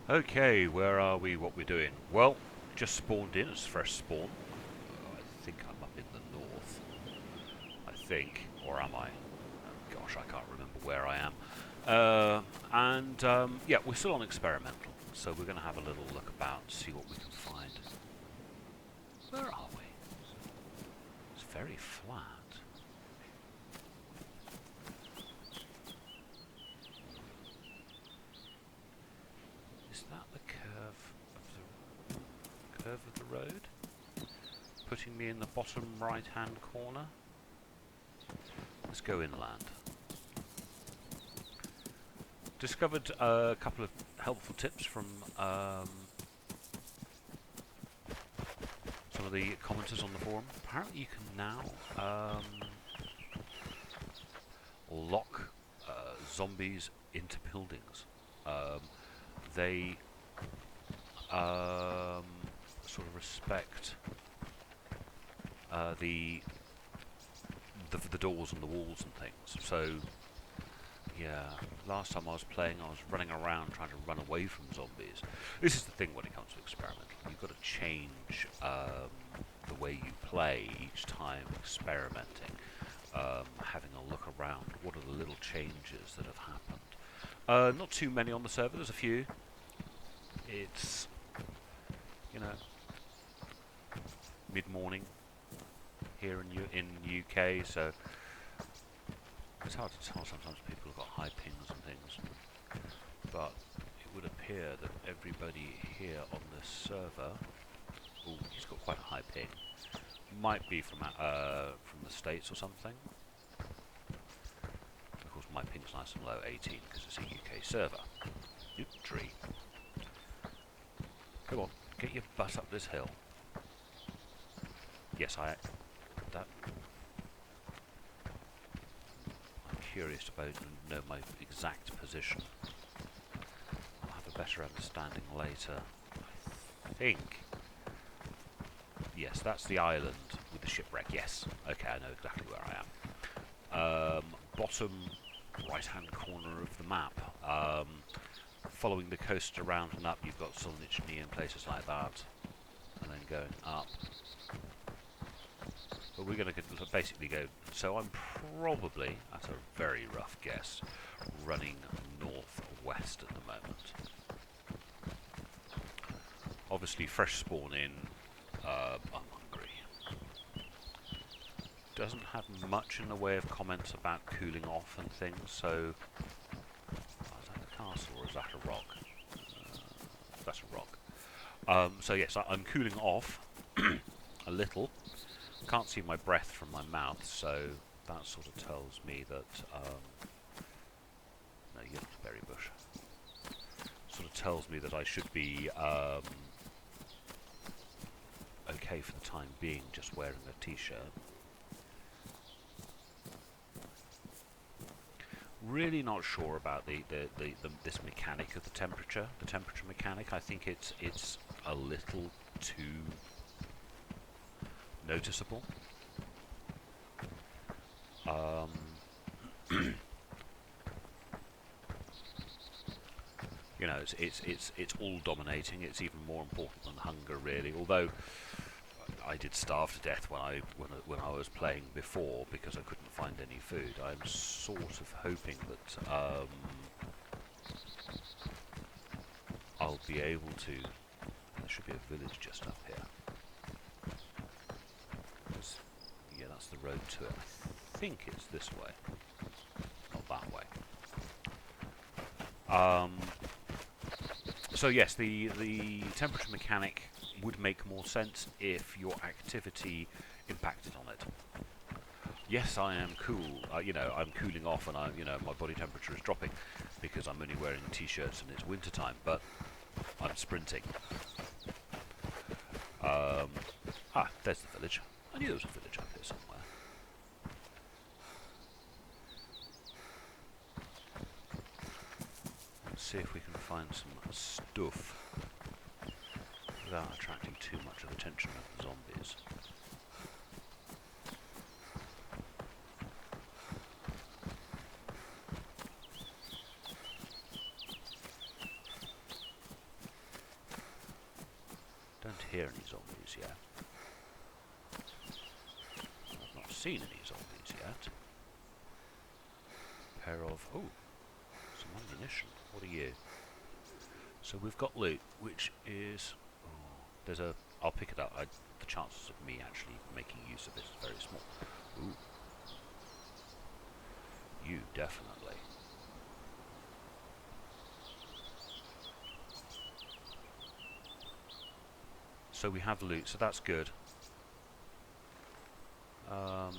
Okay, where are we? What we're doing? Well, just spawned in as fresh spawn. I think I'm up in the north. I think, or am I? Oh, gosh, I can't remember where I am. Yeah, we're still on experimental, so we're going to have a little look about, see what we can find. Where are we? It's very flat. Is that the curve of the road? Putting me in the bottom right-hand corner. Let's go inland. Discovered a couple of helpful tips from some of the commenters on the forum. Apparently you can now lock zombies into buildings. They sort of respect the doors and the walls and things. So yeah, last time I was playing, I was running around trying to run away from zombies. This is the thing when it comes to experimental. You've got to change the way you play each time experimenting. Having a look around, what are the little changes that have happened? Not too many on the server, there's a few. It's, you know, mid-morning here in UK, so it's hard to tell. Sometimes people have got high pings and things, but it would appear that everybody here on this server, ooh, he's got quite a high ping, might be from the States or something. Of course, my ping's nice and low, 18, because it's a UK server. Oop, tree. Come on, get your butt up this hill. Yes, I'm curious to know my exact position. I'll have a better understanding later. I think. Yes, that's the island with the shipwreck. Yes. Okay, I know exactly where I am. Bottom right-hand corner of the map. Following the coast around and up, you've got Solnichny and places like that, and then going up. But we're going to basically go. So I'm probably, at a very rough guess, running northwest at the moment. Obviously, fresh spawn in. I'm hungry. Doesn't have much in the way of comments about cooling off and things. So, is that a castle or is that a rock? That's a rock. So yes, I'm cooling off a little. Can't see my breath from my mouth, so that sort of tells me that no, you're not a berry bush. Sort of tells me that I should be okay for the time being, just wearing a t-shirt. Really not sure about this mechanic of the temperature mechanic. I think it's a little too noticeable. You know, it's all dominating. It's even more important than hunger, really. Although I did starve to death when I was playing before because I couldn't find any food. I'm sort of hoping that I'll be able to. There should be a village just up here. Yeah, that's the road to it. I think it's this way, not that way. So yes, the temperature mechanic would make more sense if your activity impacted on it. Yes, I am cool. You know, I'm cooling off, and my body temperature is dropping because I'm only wearing t-shirts and it's winter time. But I'm sprinting. There's the village. I knew there was a village up here somewhere. Let's see if we can find some stuff without attracting too much of the attention of the zombies. hear any zombies yet. I've not seen any zombies yet. Pair of... oh, some ammunition. What are you? So we've got loot, which is... oh, there's a... I'll pick it up. The chances of me actually making use of this is very small. Ooh. You definitely. So we have loot, so that's good. There's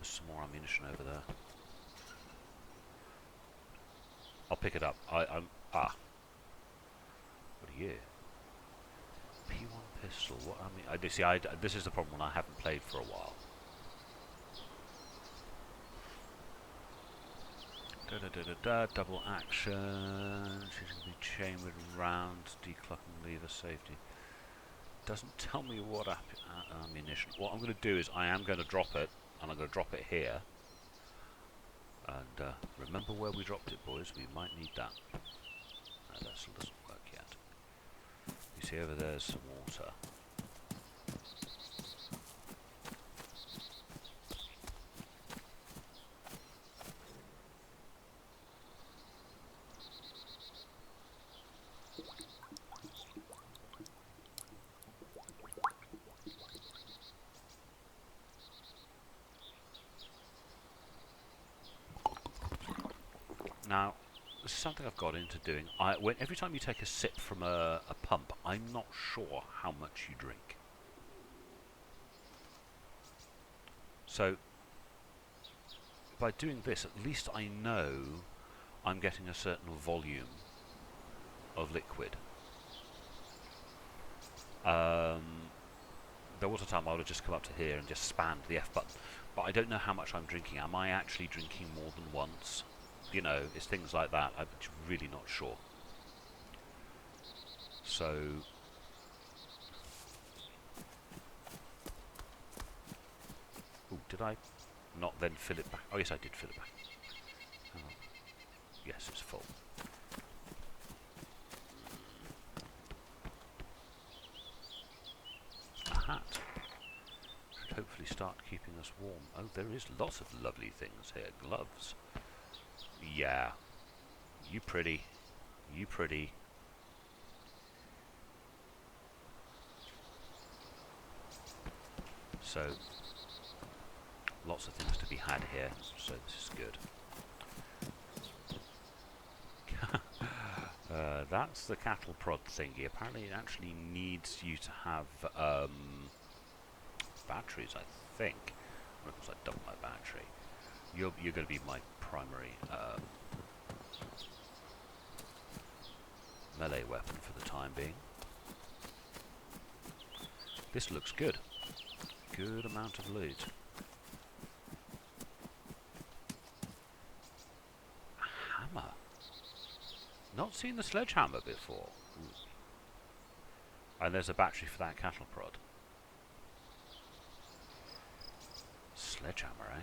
some more ammunition over there. I'll pick it up. I'm what are you? P1 pistol. What I mean, see, this is the problem when I haven't played for a while. Double action. She's going to be chambered round, declocking lever safety. Doesn't tell me what ammunition. What I'm going to do is I am going to drop it, and I'm going to drop it here. And remember where we dropped it, boys. We might need that. No, that still doesn't work yet. You see over there's some water. Now, this is something I've got into doing. Every time you take a sip from a pump, I'm not sure how much you drink. So, by doing this, at least I know I'm getting a certain volume of liquid. There was a time I would have just come up to here and just spammed the F button, but I don't know how much I'm drinking. Am I actually drinking more than once? You know, it's things like that. I'm really not sure. So, ooh, did I not then fill it back? Oh yes, I did fill it back. Oh. Yes, it's full. A hat should hopefully start keeping us warm. Oh, there is lots of lovely things here. Gloves. Yeah, you pretty, you pretty. So, lots of things to be had here, so this is good. That's the cattle prod thingy. Apparently it actually needs you to have batteries, I think. Of course I double my battery. You're going to be my primary melee weapon for the time being. This looks good. Good amount of loot. A hammer. Not seen the sledgehammer before. Ooh. And there's a battery for that cattle prod. Sledgehammer, eh?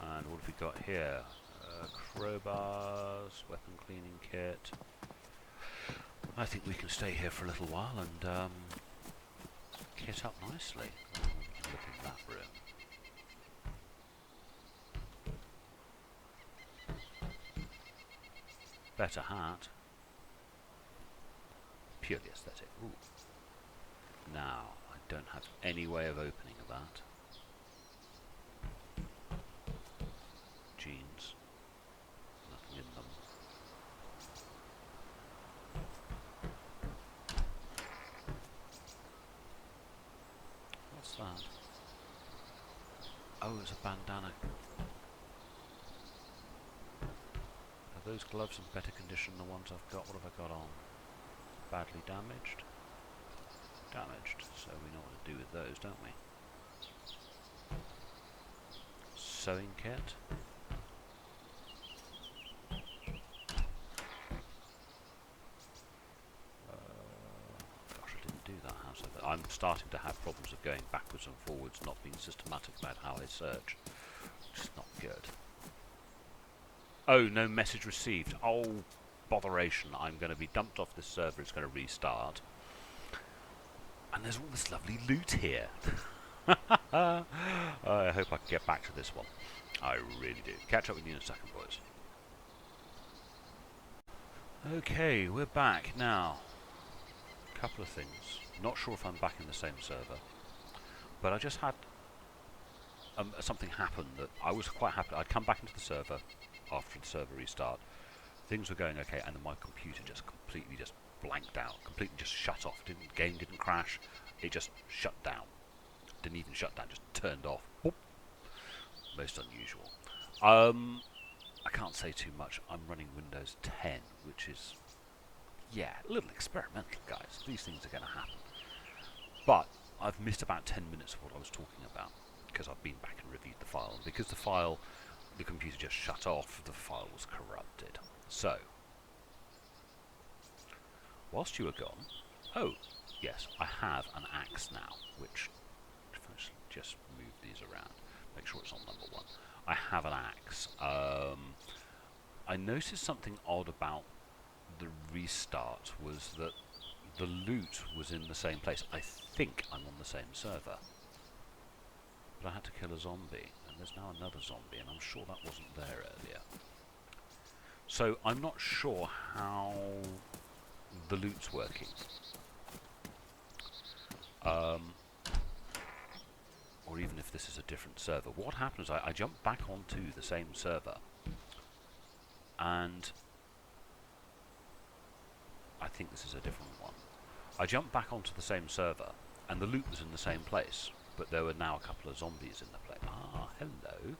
And what have we got here? Crowbars, weapon cleaning kit. I think we can stay here for a little while and kit up nicely. Look in that room. Better hat. Purely aesthetic. Ooh. Now, I don't have any way of opening that. Jeans. Nothing in them. What's that? Oh, it's a bandana. Are those gloves in better condition than the ones I've got? What have I got on? Badly damaged? Damaged. So we know what to do with those, don't we? Sewing kit. Gosh, I didn't do that. I'm starting to have problems of going backwards and forwards, not being systematic about how I search. Which is not good. Oh, no message received. Oh, botheration. I'm going to be dumped off this server. It's going to restart. And there's all this lovely loot here. I hope I can get back to this one. I really do. Catch up with you in a second, boys. Okay, we're back now. Couple of things. Not sure if I'm back in the same server, but I just had something happen that I was quite happy. I'd come back into the server after the server restart. Things were going okay, and then my computer just completely just blanked out, completely just shut off. Game didn't crash. It just shut down. Didn't even shut down. Just turned off. Boop. Most unusual. I can't say too much. I'm running Windows 10, which is, yeah, a little experimental, guys. These things are going to happen. But I've missed about 10 minutes of what I was talking about, because I've been back and reviewed the file. And because the computer just shut off, the file was corrupted. So, whilst you were gone, oh, yes, I have an axe now, which, if I just move these around, make sure it's on number 1. I have an axe. I noticed something odd about the restart was that the loot was in the same place. I think I'm on the same server. But I had to kill a zombie, and there's now another zombie, and I'm sure that wasn't there earlier. So I'm not sure how the loot's working. Or even if this is a different server. What happens, I jump back onto the same server, and I think this is a different one. I jumped back onto the same server, and the loot was in the same place, but there were now a couple of zombies in the place. Ah, hello.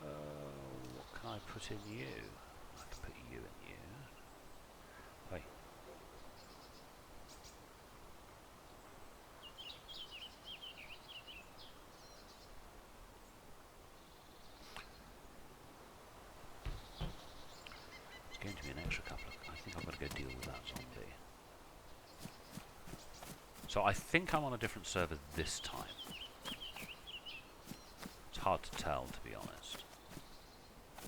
What can I put in you? I can put you in you. Hey. It's going to be an extra couple of... I think I've got to go deal with that zombie. So I think I'm on a different server this time. It's hard to tell, to be honest.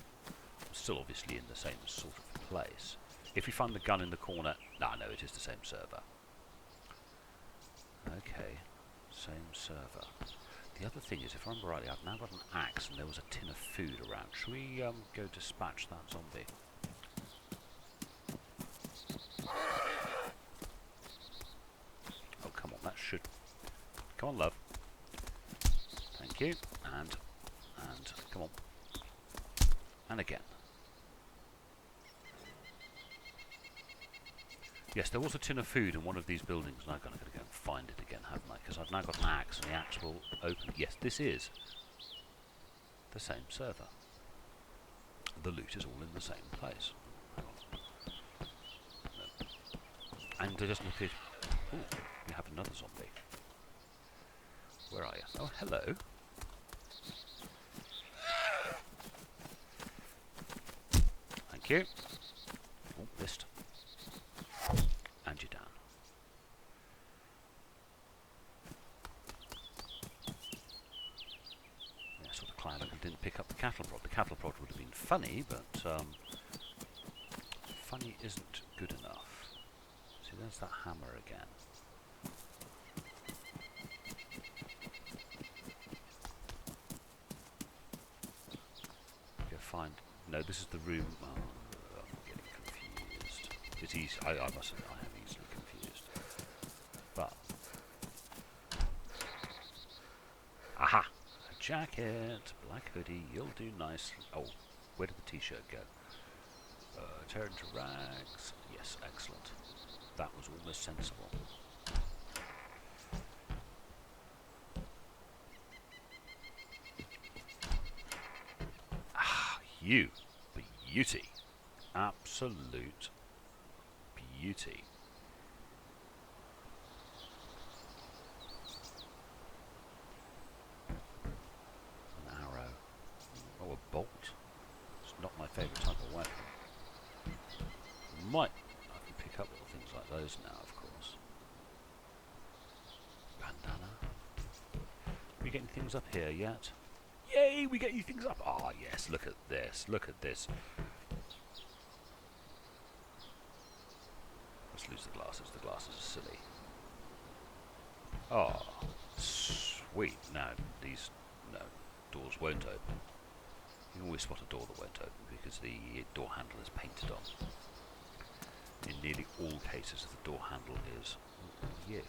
I'm still obviously in the same sort of place. If you find the gun in the corner... No, it is the same server. Okay, same server. The other thing is, if I remember rightly, I've now got an axe and there was a tin of food around. Should we go dispatch that zombie? Oh, come on, that should... Come on, love. Thank you. And, come on. And again. Yes, there was a tin of food in one of these buildings, and I've got to go and find it again, haven't I? Because I've now got an axe, and the axe will open... Yes, this is the same server. The loot is all in the same place. Hang on. No. And there doesn't appear... Ooh, we have another zombie. Where are you? Oh, hello. Thank you. Oh, missed. And you're down. Yeah, sort of clown I didn't pick up the cattle prod. The cattle prod would have been funny, but funny isn't good enough. See, there's that hammer again. Go find... No, this is the room... Oh, I'm getting confused. It's easy. I must admit, I am easily confused. But... Aha! A jacket! Black hoodie, you'll do nicely. Oh, where did the t-shirt go? Tear into rags. Yes, excellent. That was almost sensible. Ah, you beauty. Absolute beauty. An arrow. Oh, a bolt. It's not my favourite type of weapon. I can pick up little things like those now, of course. getting things up here yet? Yay, we getting things up! Ah, yes, look at this, look at this. Let's lose the glasses are silly. Oh, sweet. Now, these doors won't open. You can always spot a door that won't open because the door handle is painted on. In nearly all cases, the door handle is... yeah.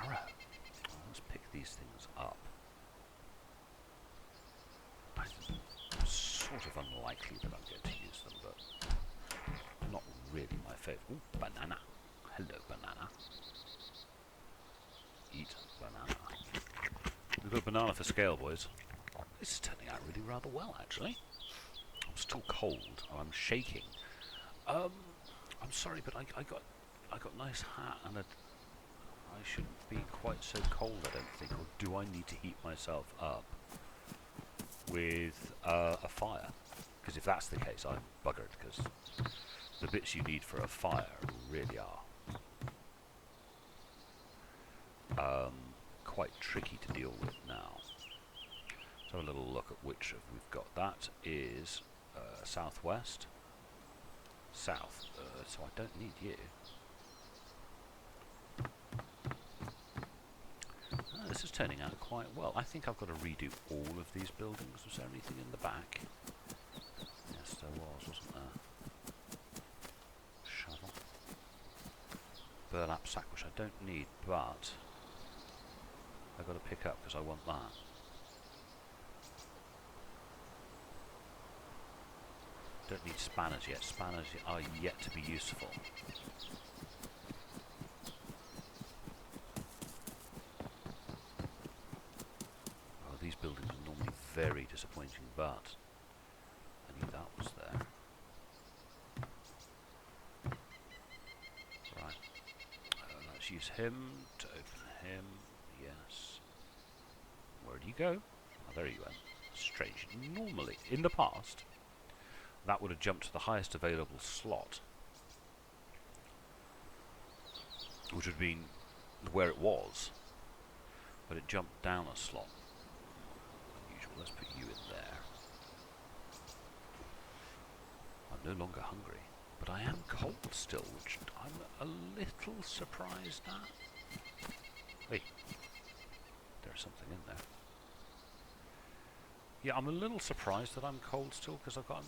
Arrow. Oh, let's pick these things up. It's sort of unlikely that I'm going to use them, but not really my favourite. Ooh, banana. Hello, banana. Eat banana. We've got a banana for scale, boys. This is turning out really rather well, actually. I'm still cold. Oh, I'm shaking. I'm sorry, but I got a nice hat, and I shouldn't be quite so cold, I don't think. Or do I need to heat myself up with a fire? Because if that's the case, I'm buggered. Because the bits you need for a fire really are quite tricky to deal with now. So have a little look at which of we've got. That is southwest. South. So I don't need you. This is turning out quite well. I think I've got to redo all of these buildings. Was there anything in the back? Yes, there was, wasn't there? Shovel. Burlap sack, which I don't need, but I've got to pick up because I want that. Don't need spanners yet. Spanners are yet to be useful. Oh, these buildings are normally very disappointing, but I knew that was there. Right. Let's use him to open him. Yes. Where do you go? Oh, there you went. Strange. Normally, in the past, that would have jumped to the highest available slot, which would have been where it was, but it jumped down a slot. Unusual. Let's put you in there. I'm no longer hungry, but I am cold still, which I'm a little surprised at. Hey, there's something in there. Yeah, I'm a little surprised that I'm cold still because I've got a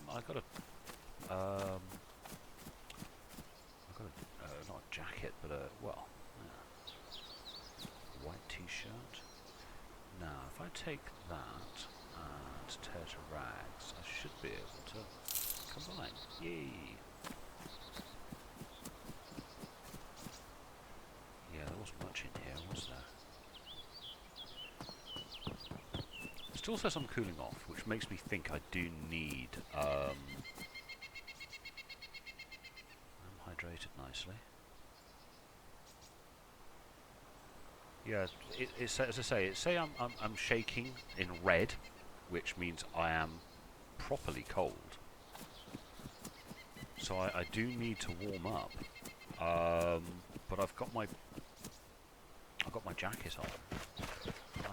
not a jacket, but well, yeah. White t-shirt. Now, if I take that and tear to rags, I should be able to combine. Yay! Yeah, there wasn't much in here, was there? Still says I'm cooling off, which makes me think I do need I'm hydrated nicely. Yeah, it's as I say, I'm shaking in red, which means I am properly cold. So I do need to warm up. But I've got my jacket on.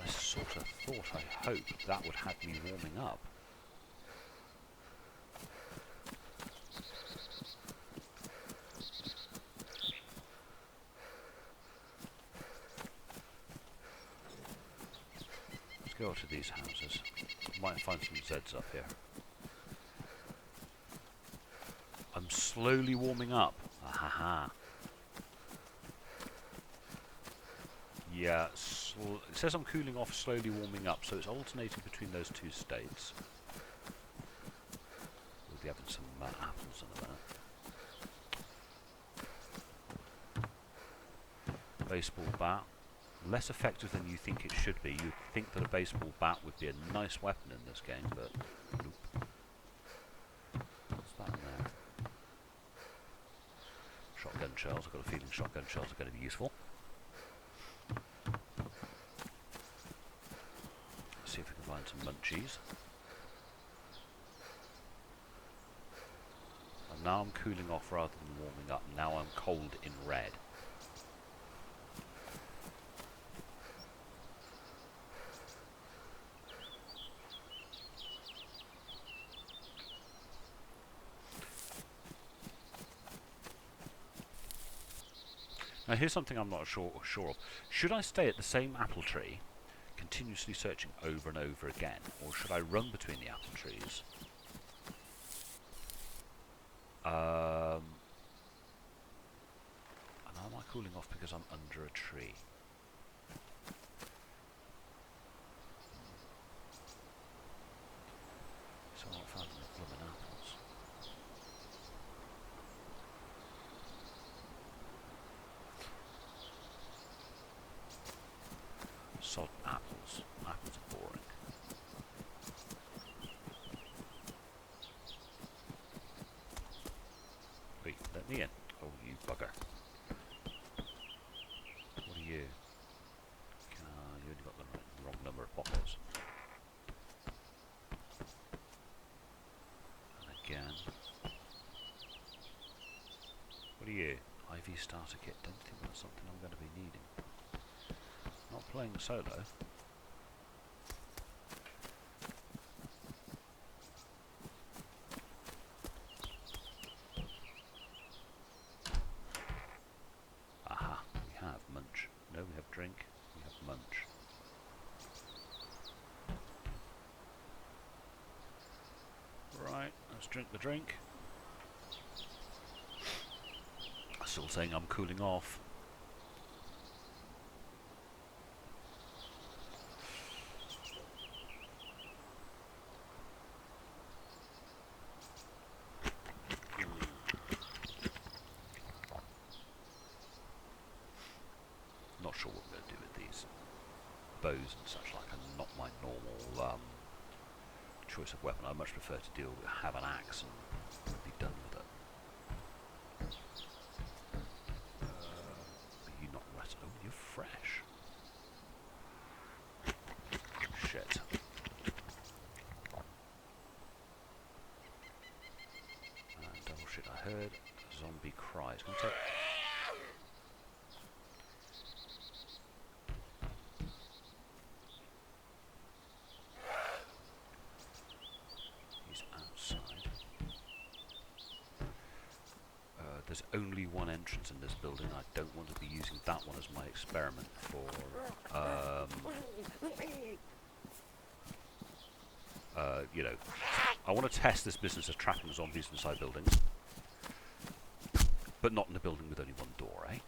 I sort of thought, I hoped that would have me warming up. Let's go to these houses. Might find some Zeds up here. I'm slowly warming up. Ahaha. Yeah, it says I'm cooling off, slowly warming up, so it's alternating between those two states. We'll be having some apples in a minute. Baseball bat. Less effective than you think it should be. You'd think that a baseball bat would be a nice weapon in this game, but nope. What's that in there? Shotgun shells. I've got a feeling shotgun shells are going to be useful. See if we can find some munchies. And now I'm cooling off rather than warming up. Now I'm cold in red. Now here's something I'm not sure of. Should I stay at the same apple tree, continuously searching over and over again, or should I run between the apple trees? And am I cooling off because I'm under a tree? So I'm not found any blooming apples. Sod apples. Apples are boring. Wait, let me in. Oh, you bugger. What are you? You only got the wrong number of poppers. And again. What are you? IV starter kit. Don't think that's something I'm going to be needing. Not playing solo. Aha, we have munch. No, we have drink. We have munch. Right, let's drink the drink. Still saying I'm cooling off. Not sure what we're going to do with these bows and such like, and not my normal choice of weapon. I much prefer to have an axe and be done with it. Are you not right? Oh, you're fresh. Shit. And double shit, I heard zombie cries. Can I take... There's only one entrance in this building. I don't want to be using that one as my experiment for, you know, I want to test this business of trapping zombies inside buildings, but not in a building with only one door, eh?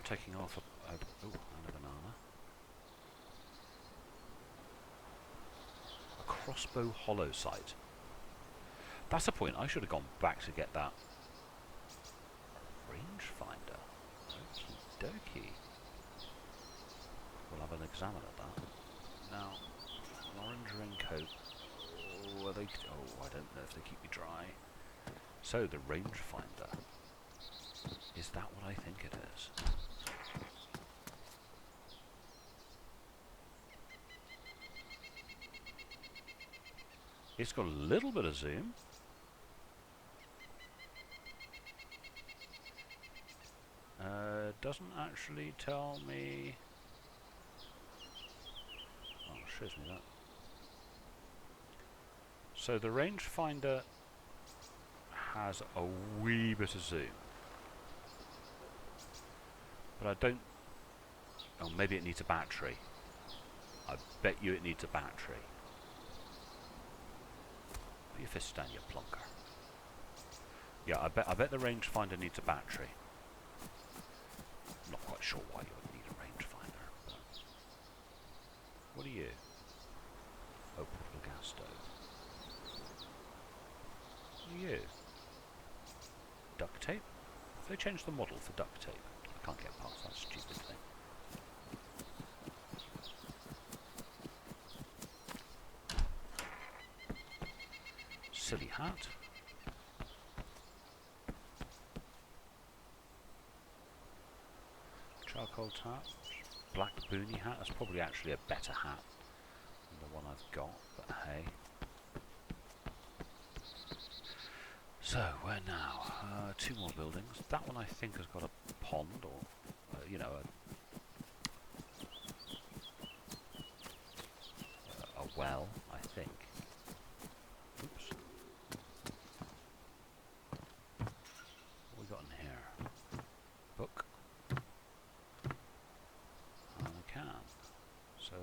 Taking off a and a banana. A crossbow hollow sight. That's the point. I should have gone back to get that rangefinder. Okie dokie. We'll have an examine at that. Now, an orange raincoat. Oh, are they? Oh, I don't know if they keep me dry. So the rangefinder. Is that what I think it is? It's got a little bit of zoom. Doesn't actually tell me... Oh, it shows me that. So the rangefinder has a wee bit of zoom. But I don't... Oh, maybe it needs a battery. I bet you it needs a battery. Put your fist down, you plonker. Yeah, I bet the rangefinder needs a battery. I'm not quite sure why you would need a rangefinder, but... What are you? Oh, portable gas stove. What are you? Duct tape? Have they changed the model for duct tape? I can't get past that stupid thing. Silly hat. Charcoal hat. Black boonie hat. That's probably actually a better hat than the one I've got, but hey. So, where now? Two more buildings. That one I think has got a pond or, you know, a well, I think. Oops. What we got in here? Book. And a can. So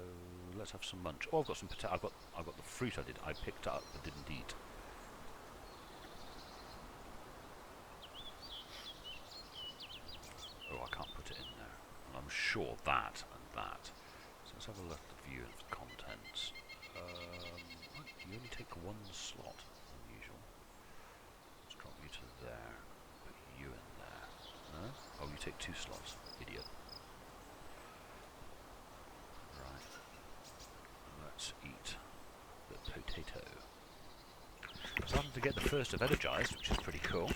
let's have some munch. Oh, I've got some potato. I've got the fruit I picked up but didn't eat. Oh, I can't put it in there. And I'm sure that and that. So let's have a look at the view of the contents. You only take one slot, unusual. Let's drop you to there. Put you in there. No? Oh, you take 2 slots. Idiot. Right. Let's eat the potato. Starting to get the first of energized, which is pretty cool.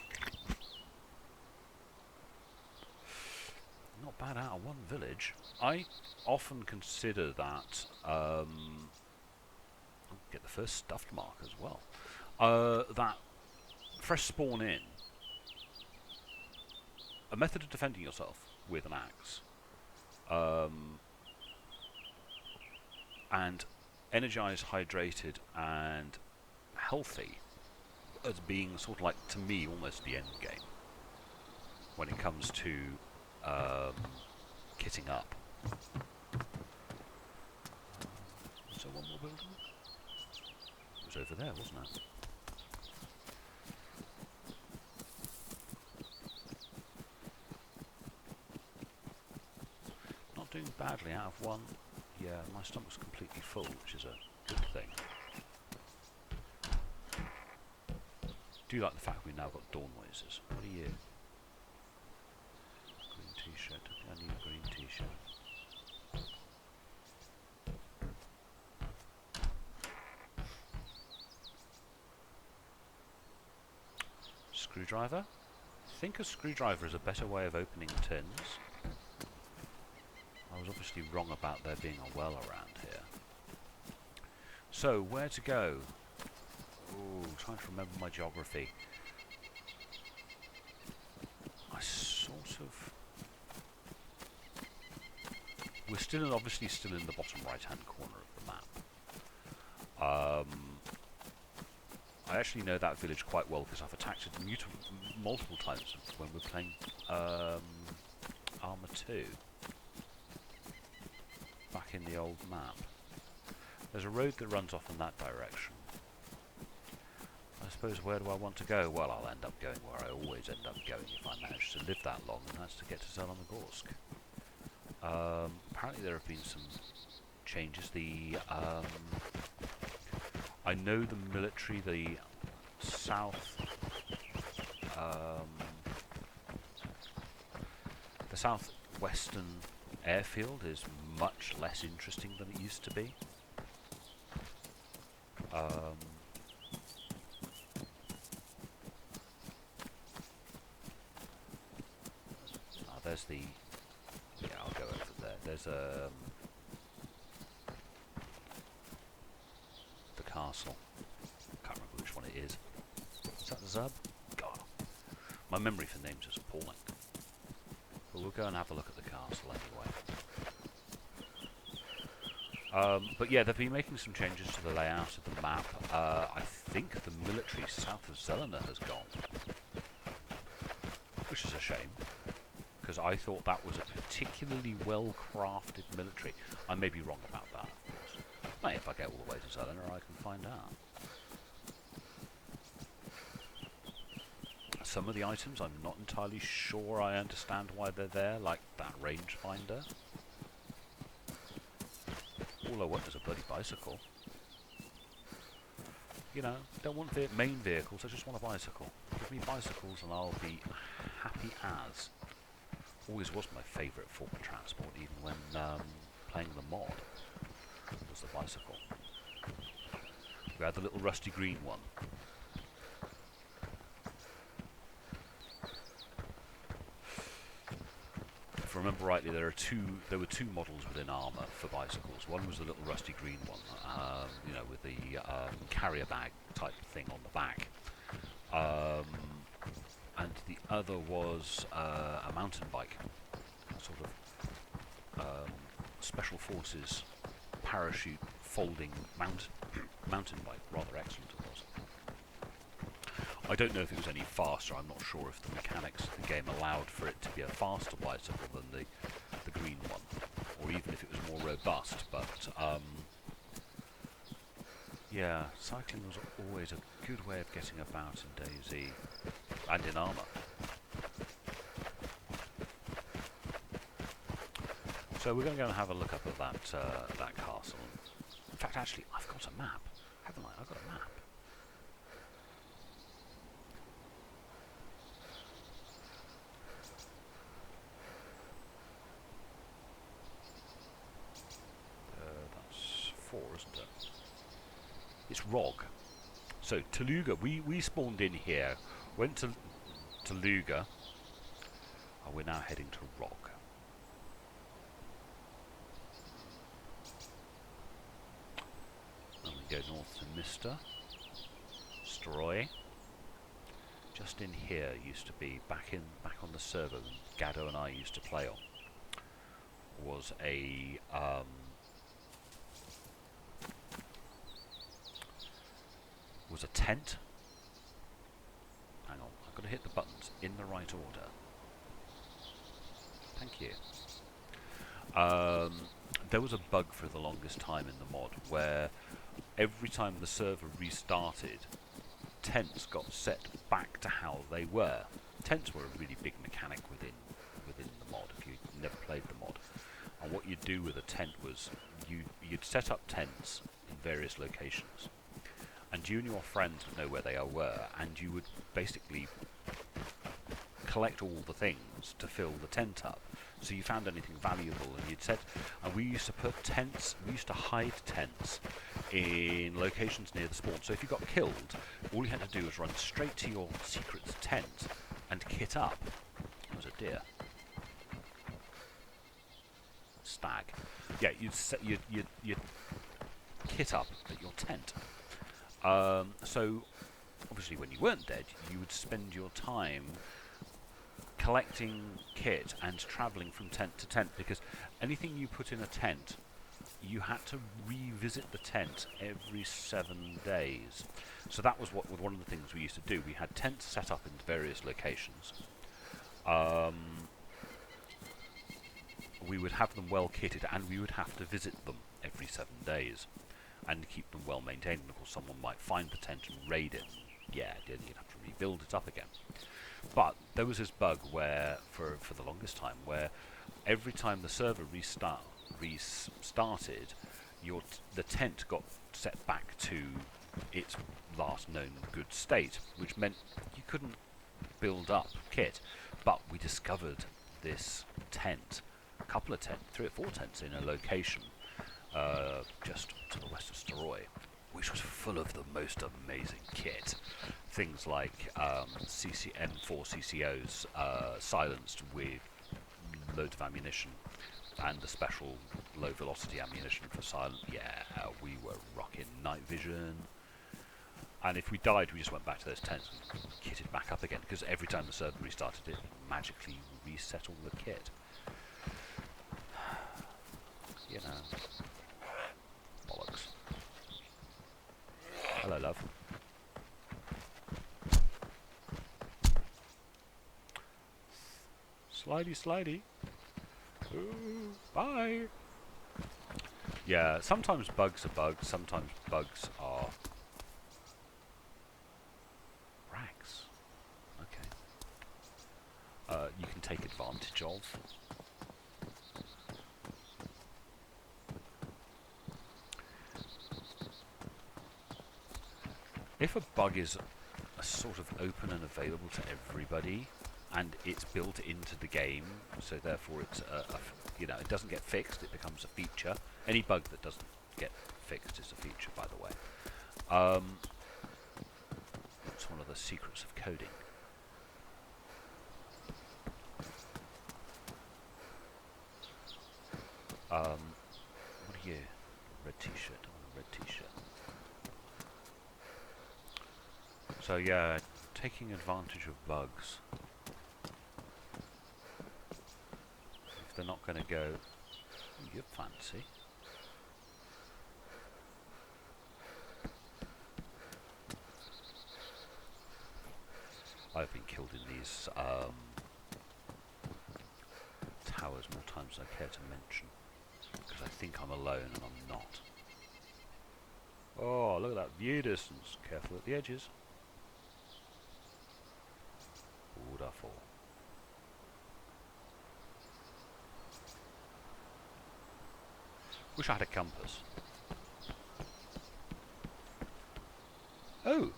Not bad out of one village. I often consider that get the first stuffed mark as well. That fresh spawn in, a method of defending yourself with an axe, and energized, hydrated, and healthy as being sort of like, to me, almost the end game when it comes to kitting up. So one more building? It was over there, wasn't it? Not doing badly out of one. Yeah, my stomach's completely full, which is a good thing. Do you like the fact we've now got door noises? What are you? Green t-shirt. I need a green t-shirt. Screwdriver? I think a screwdriver is a better way of opening tins. I was obviously wrong about there being a well around here. So, where to go? Oh, trying to remember my geography. I sort of... We're obviously still in the bottom right-hand corner of the map. I actually know that village quite well because I've attacked it multiple times when we're playing Arma 2. Back in the old map. There's a road that runs off in that direction. I suppose, where do I want to go? Well, I'll end up going where I always end up going if I manage to live that long, and that's to get to Zelenogorsk. Apparently there have been some changes. I know the military, the southwestern airfield is much less interesting than it used to be. There's the... Yeah, I'll go over there. There's the castle. Can't remember which one it is. Is that Zub? God. My memory for names is appalling. But we'll go and have a look at the castle anyway. But yeah, they've been making some changes to the layout of the map. I think the military south of Zelena has gone. Which is a shame, because I thought that was a particularly well-crafted military. I may be wrong about that, of course. Maybe if I get all the way to Zelena, I can find out. Some of the items I'm not entirely sure I understand why they're there, like that rangefinder. All I want is a bloody bicycle. You know, don't want main vehicles, I just want a bicycle. Give me bicycles and I'll be happy as. Always was my favourite form of transport, even when playing the mod, was the bicycle. We had the little rusty green one. If I remember rightly, there were two models within Arma for bicycles. One was the little rusty green one, you know, with the carrier bag type thing on the back, and the other was a mountain bike, a sort of special forces parachute folding mountain bike. Rather excellent it was. I don't know if it was any faster. I'm not sure if the mechanics of the game allowed for it to be a faster bicycle than the green one, or even if it was more robust. But yeah, cycling was always a good way of getting about in Dayz I, and in Armour. So we're going to go and have a look up at that castle. In fact, actually, I've got a map, haven't I? I've got a map. That's 4, isn't it? It's Rog. So Taluga, we spawned in here, went to Taluga, and we're now heading to Rog. And we go north to Mister Stroy. Just in here used to be back on the server that Gaddo and I used to play on. Was a tent. Hang on, I've got to hit the buttons in the right order. Thank you. There was a bug for the longest time in the mod where every time the server restarted, tents got set back to how they were. Tents were a really big mechanic within the mod if you never played the mod. And what you'd do with a tent was you'd set up tents in various locations, and you and your friends would know where they were, and you would basically collect all the things to fill the tent up. So you found anything valuable, and you'd set. And we used to put tents. We used to hide tents in locations near the spawn. So if you got killed, all you had to do was run straight to your secret tent and kit up. It was a deer. Stag. Yeah, you'd kit up at your tent. So obviously when you weren't dead, you would spend your time collecting kit and travelling from tent to tent, because anything you put in a tent, you had to revisit the tent every 7 days. So that was one of the things we used to do. We had tents set up in various locations. We would have them well kitted, and we would have to visit them every 7 days and keep them well maintained. And of course, someone might find the tent and raid it. Yeah, you'd have to rebuild it up again. But there was this bug where, for the longest time, where every time the server restarted, the tent got set back to its last known good state, which meant you couldn't build up kit. But we discovered this tent, a couple of tents, 3 or 4 tents in a location just to the west of Steroy, which was full of the most amazing kit. Things like M4 CCOs silenced with loads of ammunition, and the special low velocity ammunition for silent. Yeah, we were rocking night vision. And if we died, we just went back to those tents and kitted back up again, because every time the server restarted, it magically reset all the kit. You know, bollocks. Hello, love. Slidey, slidey. Ooh, bye. Yeah, sometimes bugs are bugs. Sometimes bugs are rags. Okay. You can take advantage of. If a bug is a sort of open and available to everybody, and it's built into the game, so therefore it's it doesn't get fixed, it becomes a feature. Any bug that doesn't get fixed is a feature, by the way. It's one of the secrets of coding. What are you? Red t-shirt. I want a red t-shirt. So yeah, taking advantage of bugs. If they're not going to go, "Ooh, you're fancy." I've been killed in these towers more times than I care to mention, because I think I'm alone and I'm not. Oh, look at that view distance. Careful at the edges. Wonderful. Wish I had a compass. Oh,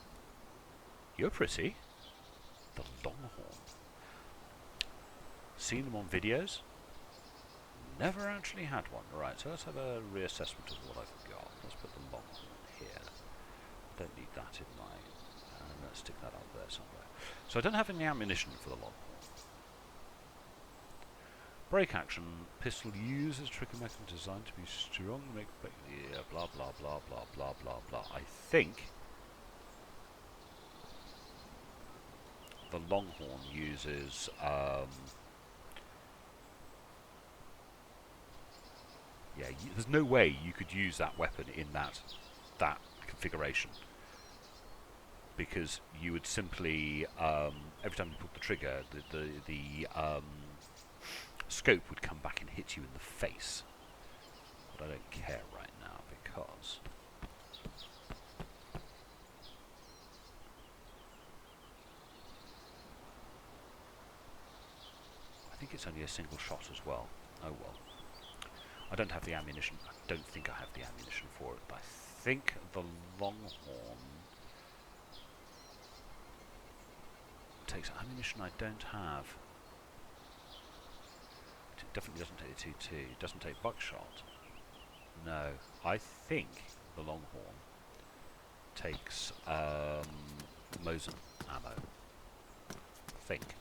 you're pretty. The Longhorn. Seen them on videos. Never actually had one. Right, so let's have a reassessment of what I've got. Let's put the Longhorn here. I don't need that in my... let's stick that up there somewhere. So I don't have any ammunition for the Longhorn. Break action. Pistol uses trigger mechanism designed to be strong. Make yeah, blah blah blah blah blah blah blah. I think the Longhorn uses yeah, there's no way you could use that weapon in that configuration, because you would simply every time you pulled the trigger, the scope would come back and hit you in the face. But I don't care right now because I think it's only a single shot as well. Oh well. I don't have the ammunition. I don't think I have the ammunition for it, but I think the Longhorn takes ammunition I don't have. It definitely doesn't take the 2-2. It doesn't take buckshot. No. I think the Longhorn takes Mosin ammo. I think.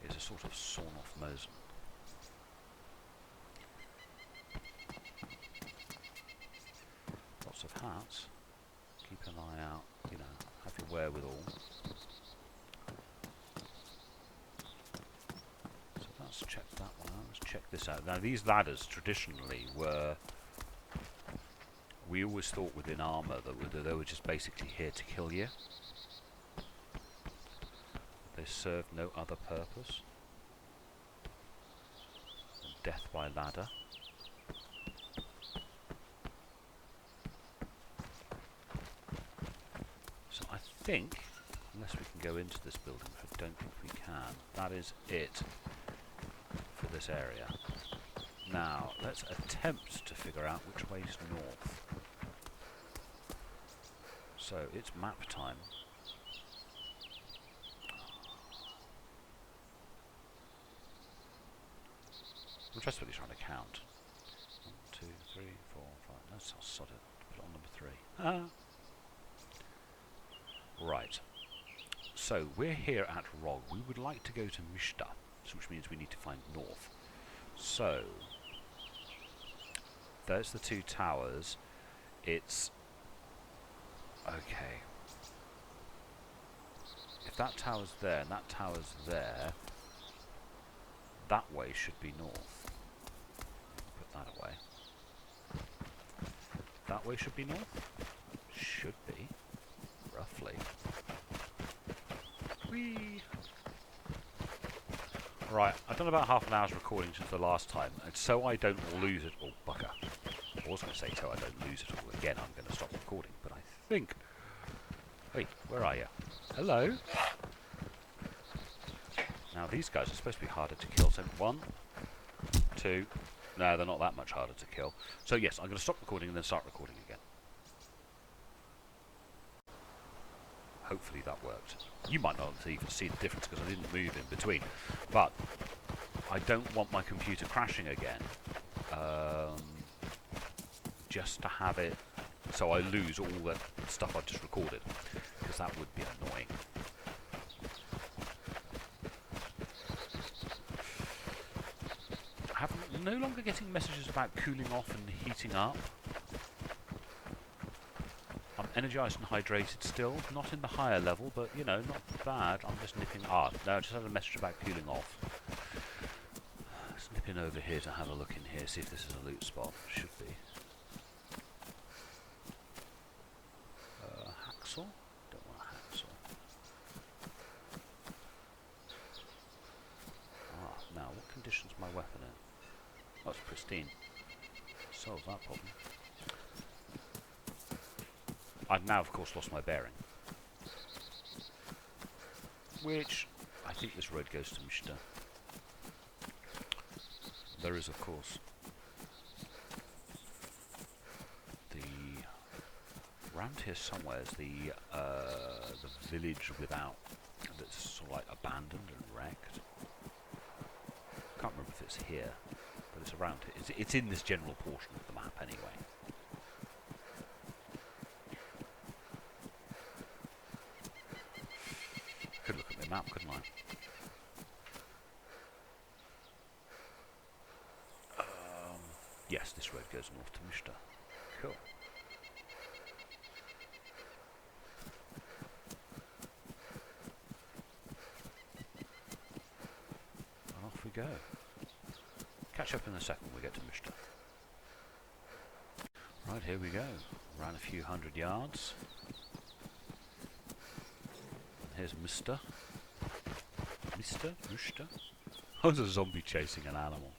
It's a sort of sawn-off Mosin. Lots of hats. Keep an eye out, you know, have your wherewithal. So let's check that one out. Let's check this out. Now these ladders traditionally were, we always thought within armour that they were just basically here to kill you. They serve no other purpose than death by ladder. So I think, unless we can go into this building, which I don't think we can, that is it for this area. Now, let's attempt to figure out which way is north. So, it's map time. I'm just really trying to count. 1, 2, 3, 4, 5. Let's sod it. Put it on number 3. Right. So we're here at Rog. We would like to go to Mishta, which means we need to find north. So there's the 2 towers. It's okay. If that tower's there and that tower's there, that way should be north. Put that away. That way should be north? Should be. Roughly. Whee! Right, I've done about half an hour's recording since the last time, and so I don't lose it all. Bucker. I was going to say so I don't lose it all again, I'm going to stop recording, but I think... Wait, where are you? Hello? Now these guys are supposed to be harder to kill, so 1, 2... No, they're not that much harder to kill. So yes, I'm going to stop recording and then start recording again. Hopefully that worked. You might not even see the difference because I didn't move in between. But I don't want my computer crashing again. Just to have it so I lose all the stuff I've just recorded. Because that would be annoying. I'm no longer getting messages about cooling off and heating up. I'm Energised and hydrated still. Not in the higher level, but, you know, not bad. I'm just nipping... Ah, no, I just had a message about cooling off. Just nipping over here to have a look in here, see if this is a loot spot. Should be. Hacksaw? Don't want a hacksaw. Ah, now, what condition's my weapon in? Oh, it's pristine. Solves that problem. I've now, of course, lost my bearing. Which, I think this road goes to Mishta. There is, of course, the... Around here somewhere is the village without... that's sort of like abandoned and wrecked. Can't remember if it's here, but it's around here. It's in this general portion of the map anyway. Could look at the map, couldn't I? Yes, this road goes north to Mishta. Cool. And off we go. Catch up in a second when we get to Mishta. Right, here we go. Ran a few hundred yards. And here's Mishta. Mishta? Oh, there's a zombie chasing an animal.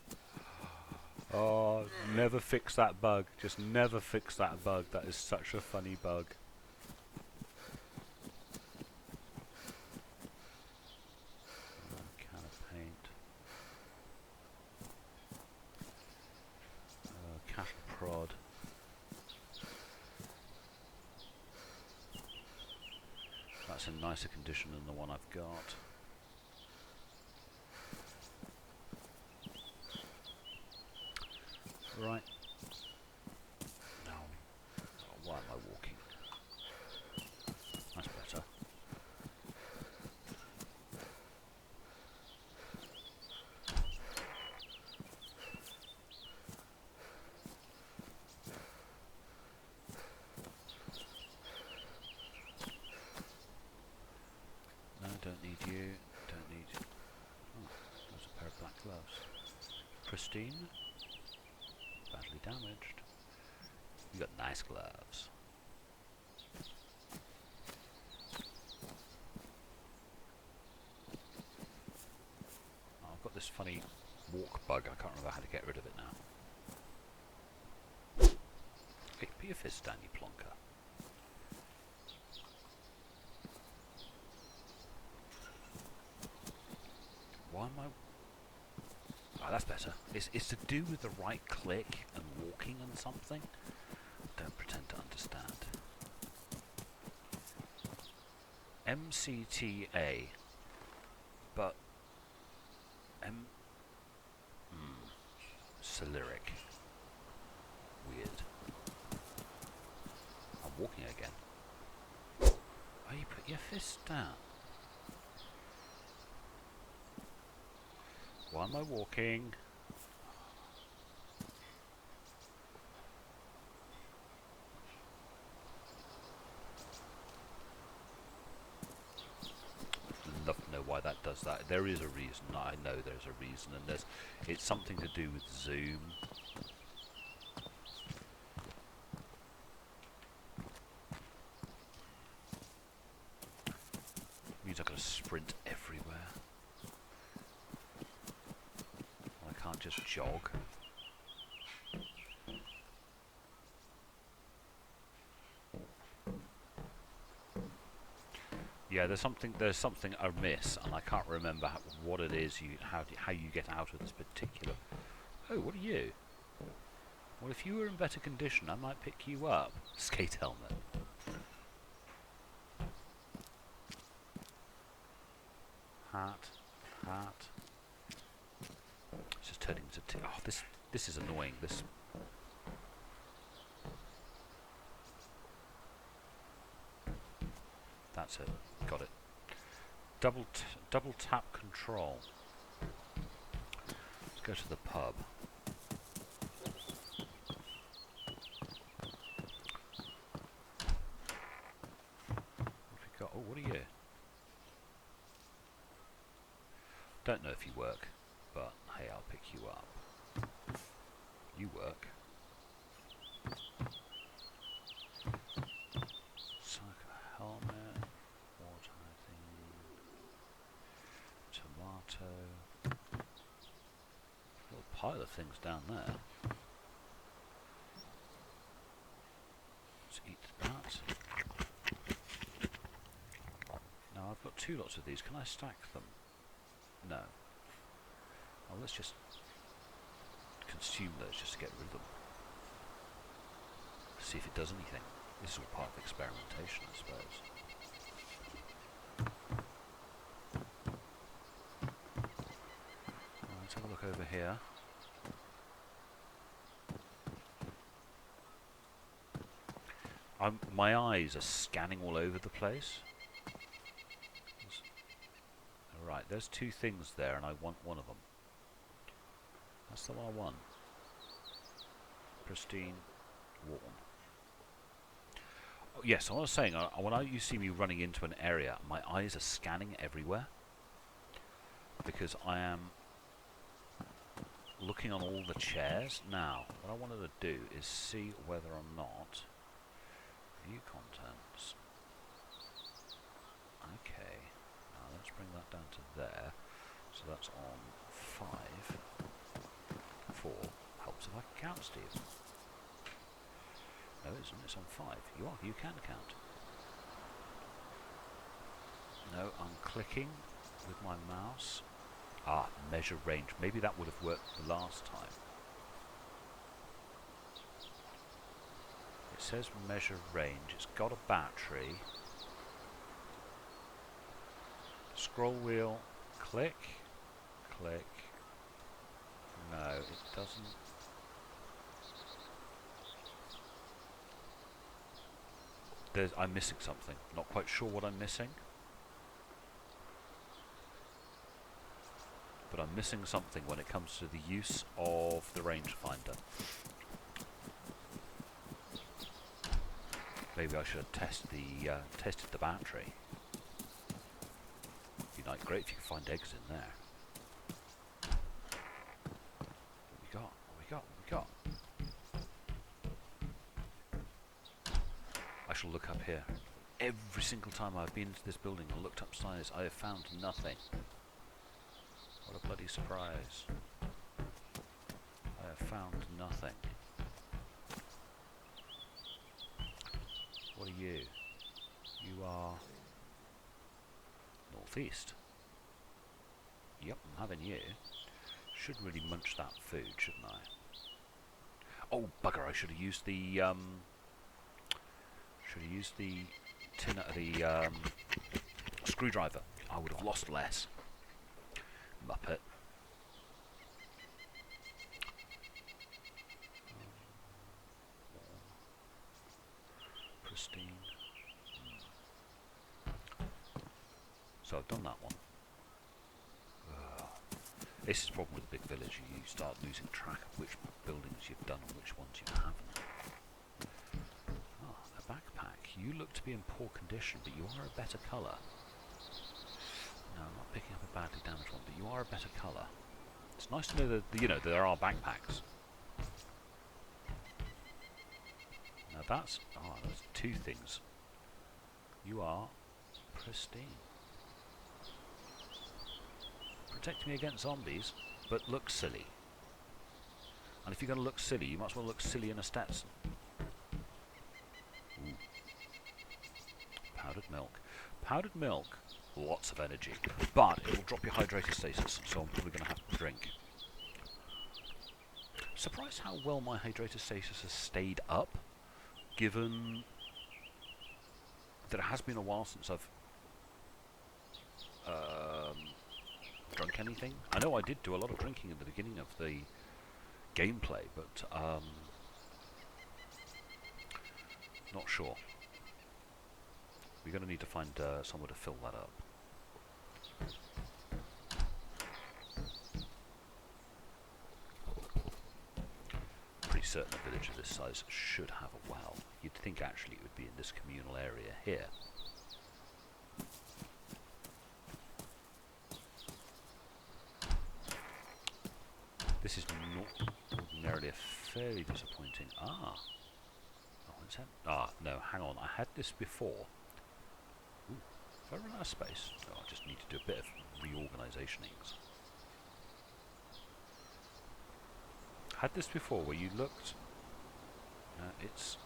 Oh, never fix that bug. Just never fix that bug. That is such a funny bug. Can of paint. Cattle prod. That's in nicer condition than the one I've got. Right. Now, why am I walking? That's better. No, don't need you. Don't need... Oh, there's a pair of black gloves. Pristine. Badly damaged. You got nice gloves. Oh, I've got this funny walk bug. I can't remember how to get rid of it now. Hey, put your fist down, you plonker. Why am I... Oh, that's better. It's to do with the right click and walking and something. Don't pretend to understand. MCTA. But... Celeric. Weird. I'm walking again. Oh, you put your fist down. Why am I walking? I'd love to know why that does that. There is a reason. I know there's a reason, and it's something to do with zoom. Means I've got to sprint everywhere. Can't just jog. Yeah, there's something amiss, and I can't remember what it is. How you get out of this particular. Oh, what are you? Well, if you were in better condition, I might pick you up. Skate helmet. Hat. It's just turning into oh, this is annoying. This. That's it. Got it. Double tap control. Let's go to the pub. Don't know if you work, but hey, I'll pick you up. You work. Psycho helmet, water thing, tomato. Little pile of things down there. Let's eat that. Now I've got 2 lots of these. Can I stack them? No. Well, let's just consume those just to get rid of them. See if it does anything. This is all part of experimentation, I suppose. Let's have a look over here. My eyes are scanning all over the place. Alright, there's 2 things there and I want one of them. That's the one I want. Pristine, warm. Oh, yes, I was saying, when you see me running into an area, my eyes are scanning everywhere. Because I am looking on all the chairs. Now, what I wanted to do is see whether or not... View contents. Okay. Now let's bring that down to there. So that's on 5. 4. Helps if I can count, Steve. No, it isn't. It's on 5. You can count. No, I'm clicking with my mouse. Ah, measure range. Maybe that would have worked the last time. It says measure range. It's got a battery. Scroll wheel. Click. Click. No, it doesn't. I'm missing something. Not quite sure what I'm missing. But I'm missing something when it comes to the use of the rangefinder. Maybe I should have tested the battery. It'd be great if you could find eggs in there. What we got? What we got? What we got? I shall look up here. Every single time I've been into this building and looked upstairs, I have found nothing. What a bloody surprise. I have found nothing. What are you? You are... northeast. Yep, I'm having you. Should really munch that food, shouldn't I? Oh, bugger, I should have used the... screwdriver. I would have lost less. Muppet. Pristine. So I've done that one. This is the problem with the big village. You start losing track of which buildings you've done and which ones you haven't. Ah, a backpack. You look to be in poor condition, but you are a better colour. No, I'm not picking up a badly damaged one, but you are a better colour. It's nice to know that there are backpacks. Now that's there's 2 things. You are pristine. Protect me against zombies, but look silly. And if you're going to look silly, you might as well look silly in a Stetson. Ooh. Powdered milk. Powdered milk. Lots of energy, but it will drop your hydrated status, so I'm probably going to have to drink. Surprised how well my hydrated status has stayed up, given that it has been a while since I've drunk anything. I know I did do a lot of drinking at the beginning of the gameplay, but not sure. We're going to need to find somewhere to fill that up. Pretty certain a village of this size should have a well. You'd think actually it would be in this communal area here. This is not ordinarily a fairly disappointing... Ah! Oh, what's that? Ah, no, hang on. I had this before. Ooh, if I run out of space... Oh, I just need to do a bit of reorganisationings. Had this before where you looked... it's...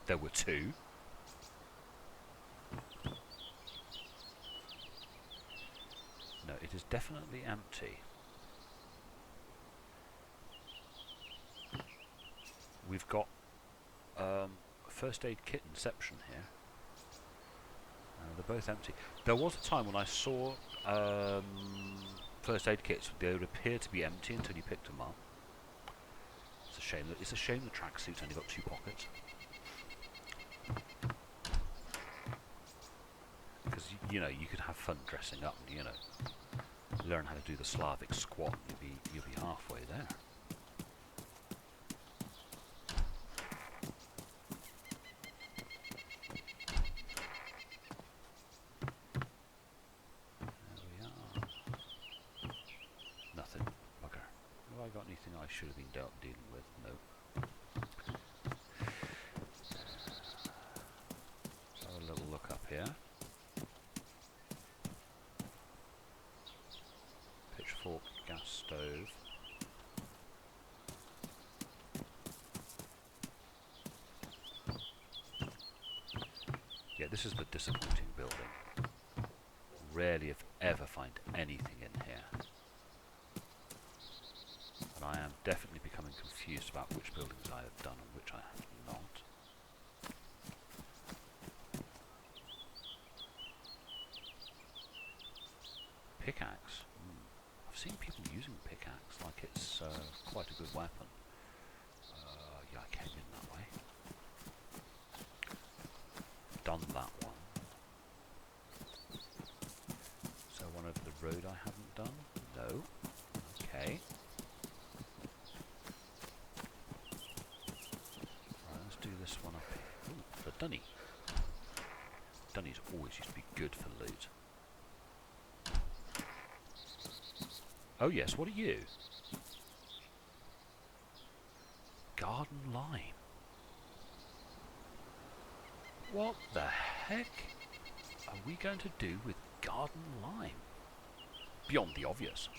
There were two. No, it is definitely empty. We've got first aid kit inception here. They're both empty. There was a time when I saw first aid kits. They would appear to be empty until you picked them up. It's a shame. It's a shame the tracksuit's only got 2 pockets. Because you know you could have fun dressing up and learn how to do the Slavic squat. And you'll be halfway there. There we are. Nothing. Bugger. Have I got anything I should have been dealing with? No. Let's have a little look up here. Pitchfork, gas stove. Yeah, this is the disappointing building. Rarely, if ever, find anything in here. And I am definitely becoming confused about which buildings I have done and which I have not. Pickaxe. I've seen people using pickaxe like it's quite a good weapon. Yeah, I came in that way. Done that one. So one over the road I haven't done? No. Okay. Right, let's do this one up here. Ooh, the dunny. Dunnies always used to be good for loot. Oh yes, what are you? Garden lime. What the heck are we going to do with garden lime? Beyond the obvious.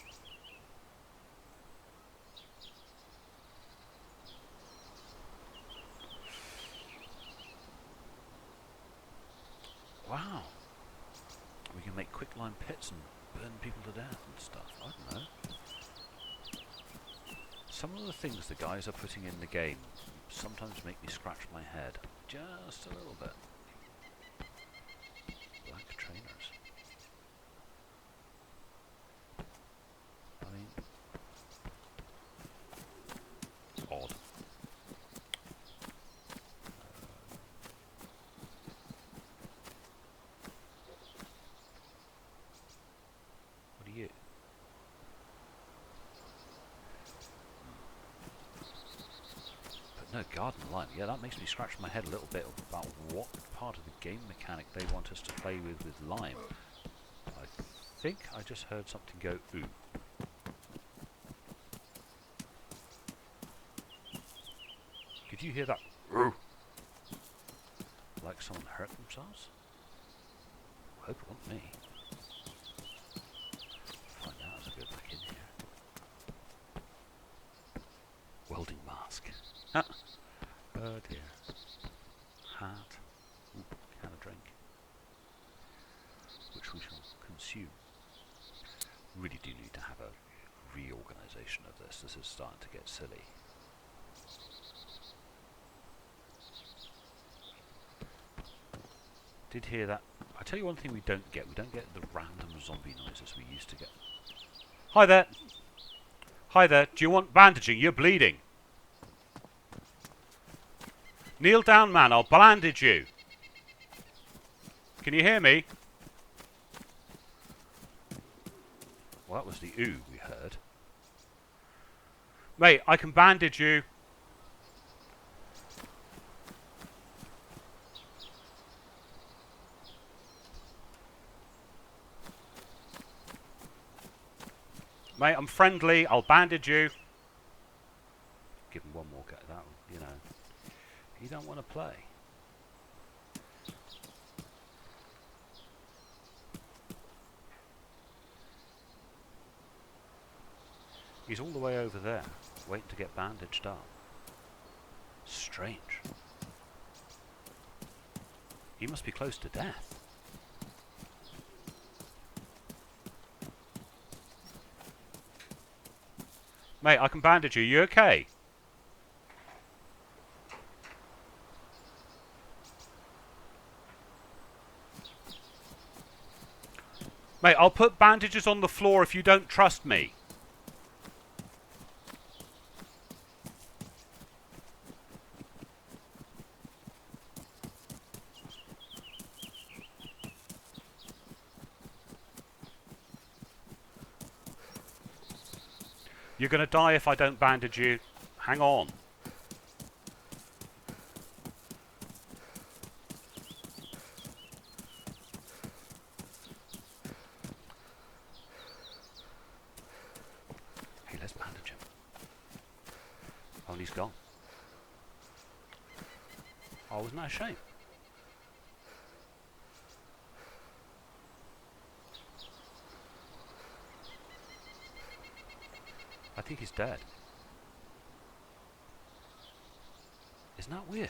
Wow. We can make quicklime pits and burn people to death and stuff. I don't know. Some of the things the guys are putting in the game sometimes make me scratch my head. Just a little bit. Black trainers. I mean... odd. What are you? No, garden lime. Yeah, that makes me scratch my head a little bit about what part of the game mechanic they want us to play with lime. I think I just heard something go, ooh. Did you hear that? Ooh. Like someone hurt themselves? I hope it wasn't me. Find out as I go back in here. Welding mask. Oh dear. Hat. Ooh, can of drink. Which we shall consume. Really do need to have a reorganisation of this. This is starting to get silly. Did hear that. I tell you one thing we don't get. We don't get the random zombie noises we used to get. Hi there. Hi there. Do you want bandaging? You're bleeding. Kneel down, man. I'll bandage you. Can you hear me? Well, that was the ooh we heard. Mate, I can bandage you. Mate, I'm friendly. I'll bandage you. Give him one more go. That, you know. You don't want to play. He's all the way over there, waiting to get bandaged up. Strange. He must be close to death. Mate, I can bandage you. You okay? Mate, I'll put bandages on the floor if you don't trust me. You're going to die if I don't bandage you. Hang on. Hey, let's bandage him. Oh, and he's gone. Oh, wasn't that a shame? I think he's dead. Isn't that weird?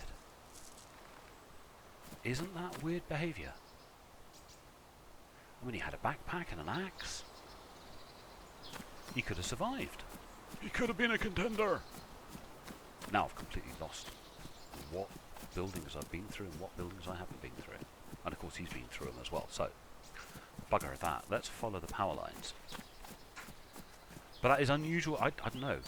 Isn't that weird behaviour? I mean, he had a backpack and an axe. He could have survived. He could have been a contender. Now I've completely lost what buildings I've been through and what buildings I haven't been through. And of course he's been through them as well, so bugger that. Let's follow the power lines. But that is unusual. I don't know.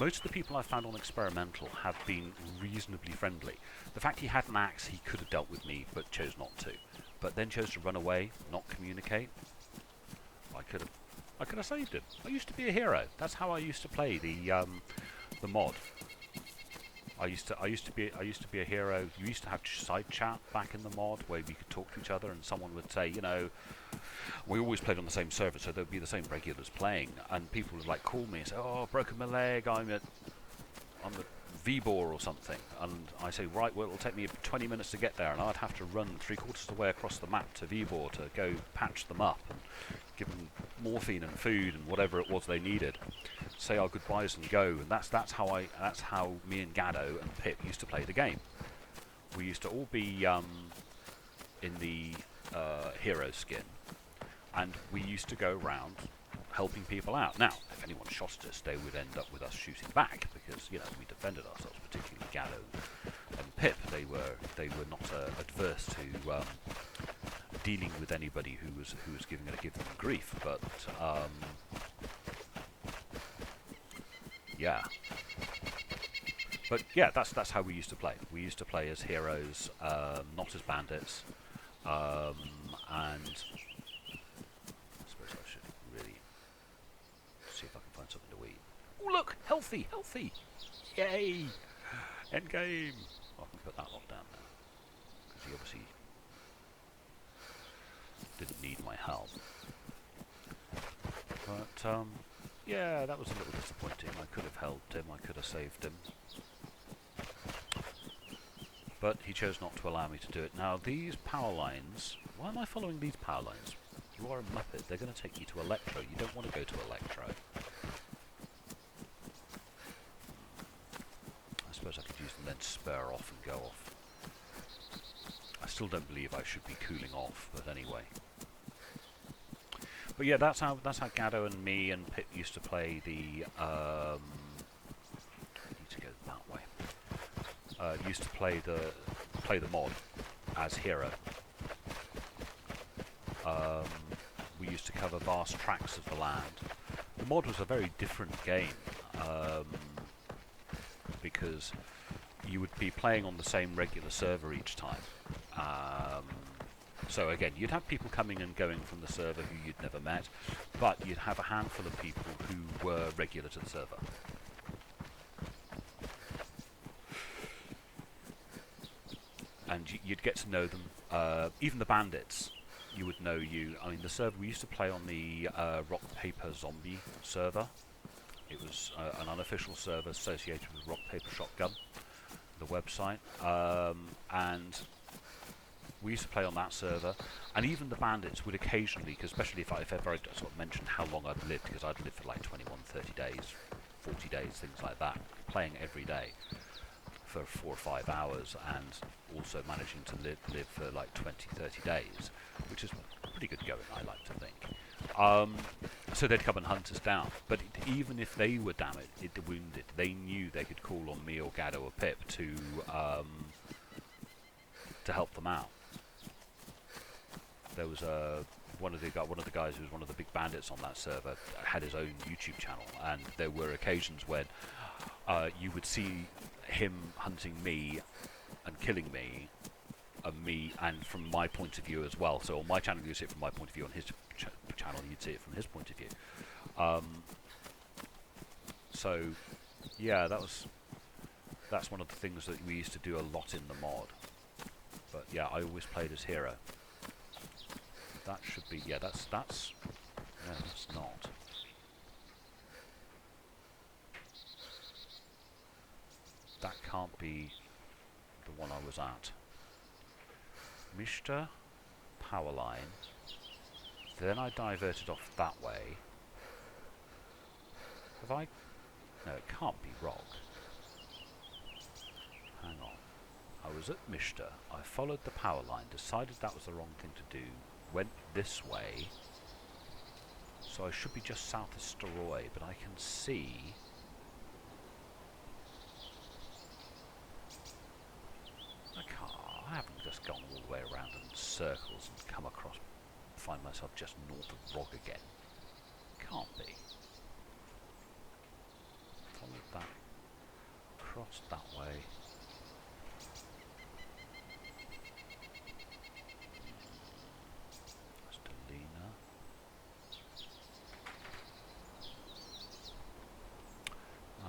Most of the people I've found on experimental have been reasonably friendly. The fact he had an axe, he could have dealt with me, but chose not to. But then chose to run away, not communicate. I could have saved him. I used to be a hero. That's how I used to play the mod. I used to be a hero. You used to have side chat back in the mod where we could talk to each other, and someone would say, you know, we always played on the same server, so there'd be the same regulars playing, and people would like call me and say, "Oh, broken my leg. I'm at Vibor or something," and I say, "Right, well, it'll take me 20 minutes to get there," and I'd have to run 3/4 of the way across the map to Vibor to go patch them up and give them morphine and food and whatever it was they needed. Say our goodbyes and go, and that's how me and Gaddo and Pip used to play the game. We used to all be in the hero skin, and we used to go around helping people out. Now, if anyone shot at us, they would end up with us shooting back because, you know, we defended ourselves, particularly Gaddo and Pip. They were not adverse to dealing with anybody who was give them grief, but yeah. But yeah, that's how we used to play. We used to play as heroes, not as bandits, and I suppose I should really see if I can find something to eat. Oh look, healthy, yay! End game. Oh, I can put that lot down now because he obviously didn't need my help. But yeah, that was a little disappointing. I could have helped him, I could have saved him. But he chose not to allow me to do it. Now, these power lines... Why am I following these power lines? You are a muppet. They're going to take you to Electro. You don't want to go to Electro. I suppose I could use them then spur off and go off. I still don't believe I should be cooling off, but anyway. But yeah, that's how Gaddo and me and Pip used to play the... I need to go that way. Used to play the mod as hero. We used to cover vast tracts of the land. The mod was a very different game because you would be playing on the same regular server each time. So again, you'd have people coming and going from the server who you'd never met, but you'd have a handful of people who were regular to the server. And you'd get to know them. Even the bandits you would know I mean, the server we used to play on the Rock Paper Zombie server. It was an unofficial server associated with Rock Paper Shotgun, the website, and we used to play on that server. And even the bandits would occasionally, cause especially if ever I sort of mentioned how long I'd lived, because I'd lived for like 21, 30 days, 40 days, things like that, playing every day for 4 or 5 hours, and also managing to live for like 20, 30 days, which is pretty good going, I like to think. So they'd come and hunt us down, but even if they were wounded, they knew they could call on me or Gaddo or Pip to help them out. There was one of the guys who was one of the big bandits on that server had his own YouTube channel, and there were occasions when you would see him hunting me and killing me, and from my point of view as well. So on my channel you'd see it from my point of view, on his channel you'd see it from his point of view. So yeah, that's one of the things that we used to do a lot in the mod. But yeah, I always played as hero. That should be, yeah, that's no, that's not. That can't be the one I was at. Mishta, power line. Then I diverted off that way. Have I? No, it can't be Rock. Hang on. I was at Mishta. I followed the power line, decided that was the wrong thing to do, went this way. So I should be just south of Staroy, but I can see... I haven't just gone all the way around in circles and come across, find myself just north of Rog again. Can't be. Followed that, crossed that way. That's Delina.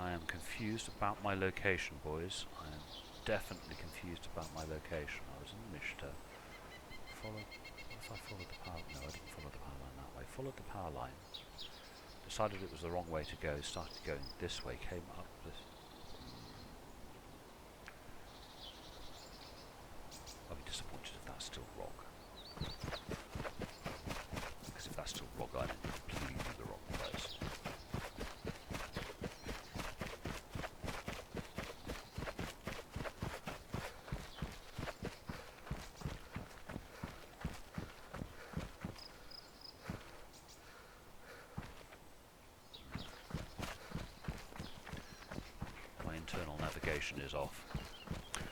I am confused about my location, boys. I am definitely confused about my location. I was in Mishta. What if I followed the power? No, I didn't follow the power line that way. Followed the power line. Decided it was the wrong way to go. Started going this way. Came up this. I'll be disappointed if that's still Rog. Because if that's still Rog, I'm in completely the wrong place. Internal navigation is off.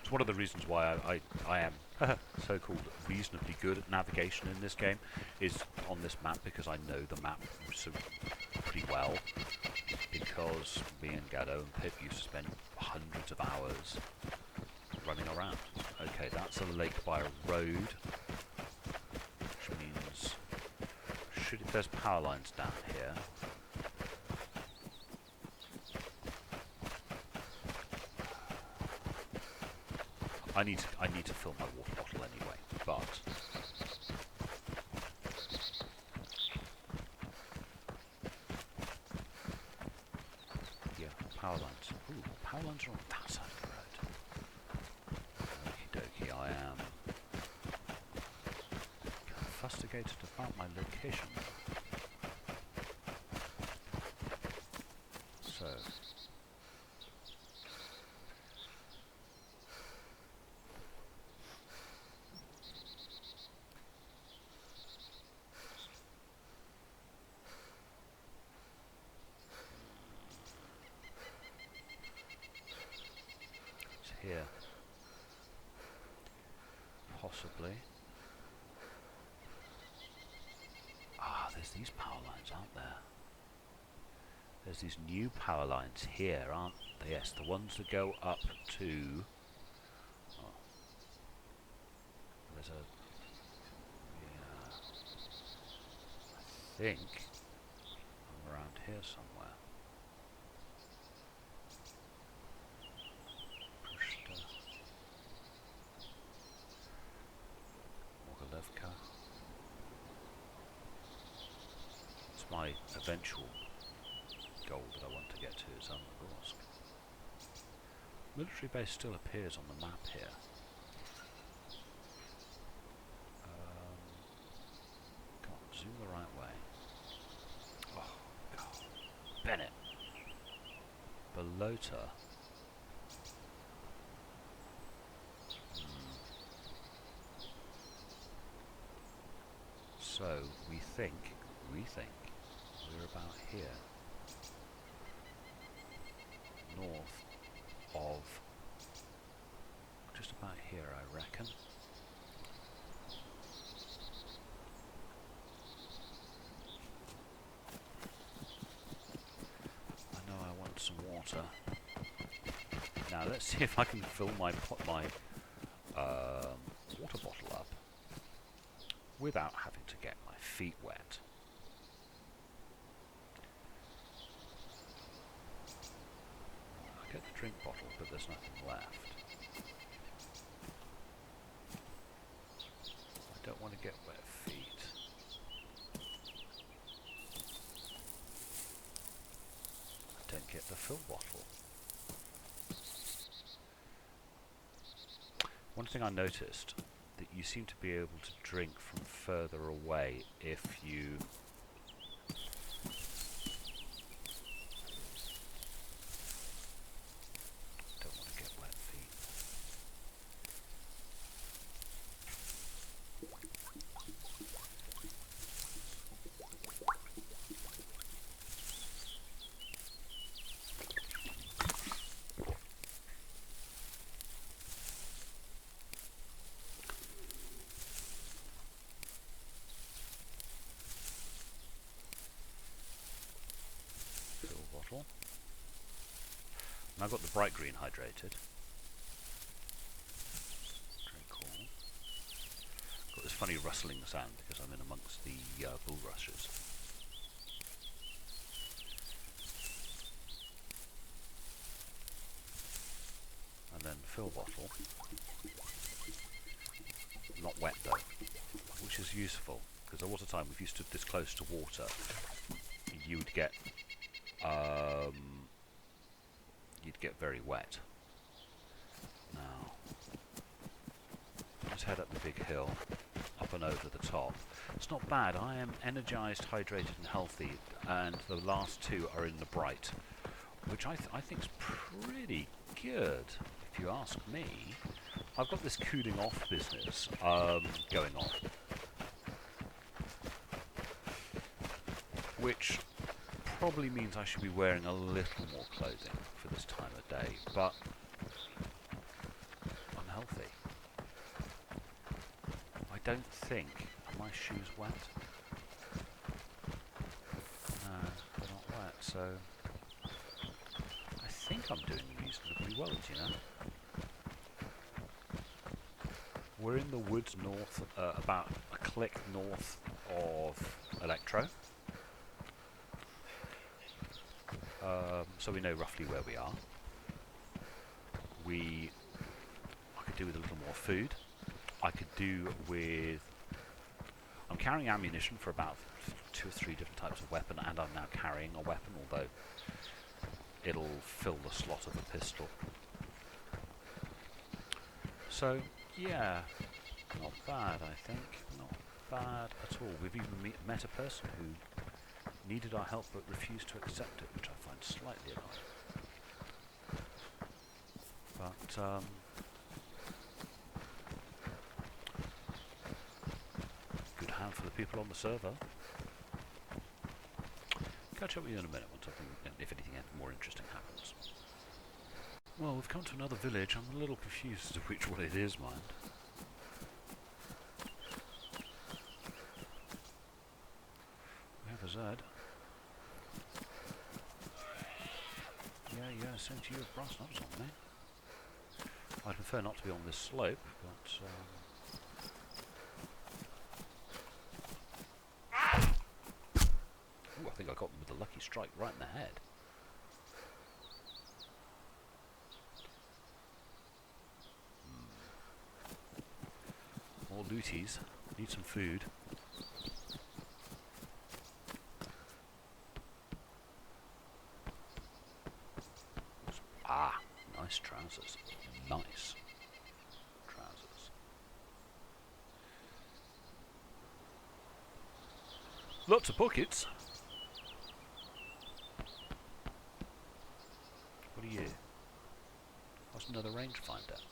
It's one of the reasons why I am so-called reasonably good at navigation in this game, is on this map, because I know the map pretty well, because me and Gaddo and Pip used to spend hundreds of hours running around. Okay, that's a lake by a road, which means if there's power lines down here. I need to fill my water bottle anyway, but yeah, power lines. Ooh, power lines are on that side of the road. Okie dokie, I am fustigated about my location. So. Here, possibly. Ah, there's these power lines, aren't there? There's these new power lines here, aren't they? Yes, the ones that go up to... Oh. There's a... Yeah... I think I'm around here somewhere. Morgalevka. That's my eventual goal that I want to get to, is Morrish. Military base still appears on the map here. Come on, zoom the right way. Oh, God. Bennett. Belota. So, we think we're about here. North of, just about here I reckon. I know I want some water. Now let's see if I can fill my water bottle up without having to get my feet wet. I get the drink bottle, but there's nothing left. I don't want to get wet feet. I don't get the fill bottle. One thing I noticed, that you seem to be able to drink from further away if you don't want to get wet feet. And I've got the bright green hydrated. Drink all. Got this funny rustling sound because I'm in amongst the bulrushes. And then fill bottle. Not wet though, which is useful because there was a time if you stood this close to water, you would get very wet. Now, let's head up the big hill, up and over the top. It's not bad. I am energized, hydrated and healthy, and the last two are in the bright, which I think is pretty good, if you ask me. I've got this cooling off business going on, which probably means I should be wearing a little more clothing for this time of day, but I'm healthy. I don't think, are my shoes wet? No, they're not wet, so I think I'm doing reasonably well, do you know? We're in the woods north, about a click north of Electro. So we know roughly where we are. I could do with a little more food. I could do with... I'm carrying ammunition for about 2 or 3 different types of weapon, and I'm now carrying a weapon, although it'll fill the slot of a pistol. So, yeah, not bad, I think. Not bad at all. We've even met a person who needed our help but refused to accept it, which I find slightly annoying. But, good hand for the people on the server. Catch up with you in a minute once if anything more interesting happens. Well, we've come to another village. I'm a little confused as to which one it is, mind. We have a Z. Yeah, same to you with brass knobs on me. I'd prefer not to be on this slope, but... Ooh, I think I got them with a lucky strike right in the head. More looties. Need some food. Nice trousers. Nice trousers. Lots of pockets. What are you? What's another rangefinder?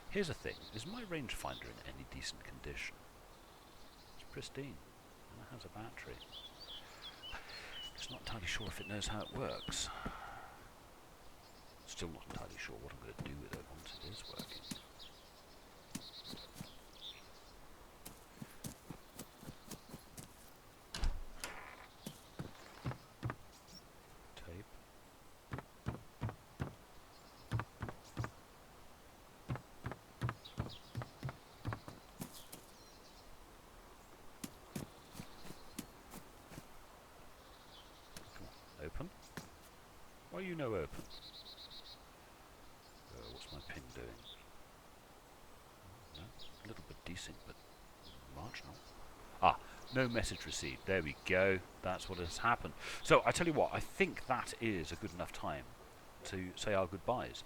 Here's the thing. Is my rangefinder in any decent condition? It's pristine. And it has a battery. Just not entirely sure if it knows how it works. Still not entirely sure what I'm going to do with it once it is working. Tape. Come on, open. Why are you no open? What's my pin doing? No, a little bit decent, but marginal. Ah, no message received. There we go. That's what has happened. So I tell you what, I think that is a good enough time to say our goodbyes.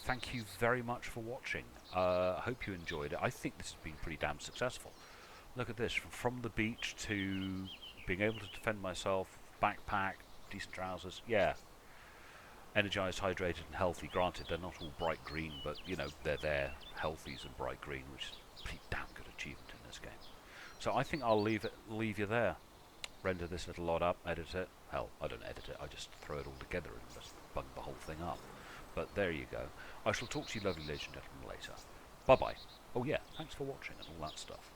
Thank you very much for watching. I hope you enjoyed it. I think this has been pretty damn successful. Look at this, from the beach to being able to defend myself, backpack, decent trousers. Yeah. Energized, hydrated and healthy. Granted, they're not all bright green, but, you know, they're there. Healthies and bright green, which is a pretty damn good achievement in this game. So I think I'll leave you there. Render this little lot up, edit it. Hell, I don't edit it, I just throw it all together and just bung the whole thing up. But there you go. I shall talk to you lovely ladies and gentlemen later. Bye-bye. Oh yeah, thanks for watching and all that stuff.